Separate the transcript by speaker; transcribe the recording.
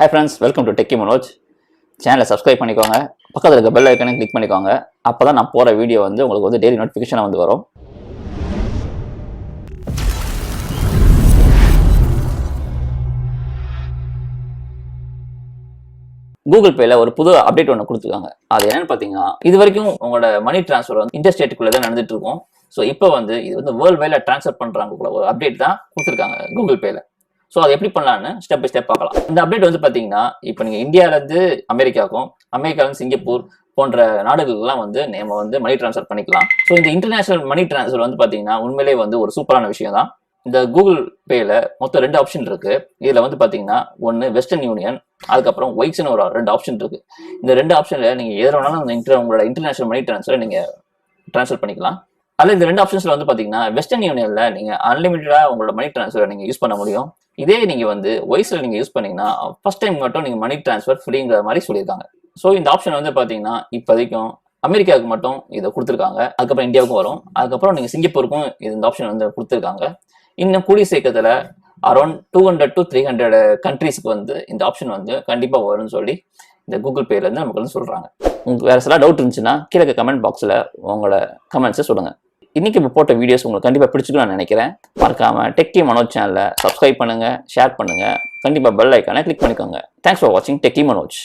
Speaker 1: Hi friends, welcome to Techie Manoj. சேனலை subscribe பண்ணிக்கோங்க, பக்கத்தில் இருக்க பெல் ஐக்கனை கிளிக் பண்ணிக்கோங்க. அப்போ தான் நான் போகிற வீடியோ வந்து உங்களுக்கு வந்து டெய்லி நோட்டிஃபிகேஷனாக வந்து வரும். கூகுள் பேல ஒரு புது அப்டேட் ஒன்று கொடுத்துருக்காங்க. அது என்னன்னு பார்த்தீங்கன்னா, இது வரைக்கும் உங்களோட மணி டிரான்ஸ்ஃபர் வந்து இன்டர்ஸ்டேட்டுக்குள்ளே தான் நடந்துட்டு இருக்கும். ஸோ இப்போ வந்து இது வந்து வேர்ல்ட் வைடில் ட்ரான்ஸ்ஃபர் பண்ணுறாங்க ஒரு அப்டேட் தான் கொடுத்துருக்காங்க கூகுள் பேல. ஸோ அதை எப்படி பண்ணலான்னு ஸ்டெப் பை ஸ்டெப் பார்க்கலாம். இந்த அப்டேட் வந்து பார்த்தீங்கன்னா, இப்போ நீங்கள் இந்தியாவிலேருந்து அமெரிக்காவுக்கும், அமெரிக்காவிலேருந்து சிங்கப்பூர் போன்ற நாடுகளுக்கெல்லாம் வந்து நம்ம வந்து மணி டிரான்ஸ்ஃபர் பண்ணிக்கலாம். ஸோ இந்த இன்டர்நேஷனல் மணி டிரான்ஸ்ஃபர் வந்து பார்த்தீங்கன்னா உண்மையிலே வந்து ஒரு சூப்பரான விஷயம் தான். இந்த கூகுள் பேல மொத்தம் 2 ஆப்ஷன் இருக்கு. இதுல வந்து பாத்தீங்கன்னா ஒன்னு வெஸ்டர்ன் யூனியன், அதுக்கப்புறம் ஒய்ட்ஸ்னு ஒரு 2 ஆப்ஷன் இருக்கு. இந்த 2 ஆப்ஷன்ல நீங்க எது வேணாலும் உங்களோட இன்டர்நேஷனல் மணி டிரான்ஸ்ஃபர் நீங்க டிரான்ஸ்ஃபர் பண்ணிக்கலாம். அதுல இந்த 2 ஆப்ஷன்ஸ்ல வந்து பாத்தீங்கன்னா வெஸ்டர்ன் யூனியன்ல நீங்க அன்லிமிட்டடா உங்களோட மணி டிரான்ஸ்ஃபர் நீங்க யூஸ் பண்ண முடியும். இதே நீங்க வந்து ஒய்ஸ்ல நீங்க யூஸ் பண்ணீங்கன்னா ஃபர்ஸ்ட் டைம் மட்டும் நீங்க மணி டிரான்ஸ்ஃபர் ஃப்ரீங்கிற மாதிரி சொல்லியிருக்காங்க. ஸோ இந்த ஆப்ஷன் வந்து பாத்தீங்கன்னா இப்போதைக்கும் அமெரிக்காவுக்கு மட்டும் இதை கொடுத்துருக்காங்க. அதுக்கப்புறம் இந்தியாவுக்கும் வரும். அதுக்கப்புறம் நீங்க சிங்கப்பூருக்கும் இந்த ஆப்ஷன் வந்து கொடுத்துருக்காங்க. இன்னும் கூடிய சீக்கிரத்துல அரௌண்ட் 200 to 300 கண்ட்ரீஸ்க்கு வந்து இந்த ஆப்ஷன் வந்து கண்டிப்பா வரும்னு சொல்லி இந்த கூகுள் பேல இருந்து நமக்கு வந்து சொல்றாங்க. உங்களுக்கு வேற சில டவுட் இருந்துச்சுன்னா கீழே கமெண்ட் பாக்ஸ்ல உங்களோட கமெண்ட்ஸை சொல்லுங்க. இன்னைக்கு இப்போ போட்ட வீடியோஸ் உங்களுக்கு கண்டிப்பா பிடிச்சிருக்குன்னு நான் நினைக்கிறேன். மறக்காம டெக்கி மனோஜ் சேனலை சப்ஸ்கிரைப் பண்ணுங்க, ஷேர் பண்ணுங்க, கண்டிப்பா பெல் ஐக்கானை கிளிக் பண்ணிக்கோங்க. தேங்க்ஸ் ஃபார் வாட்சிங் டெக்கி மனோஜ்.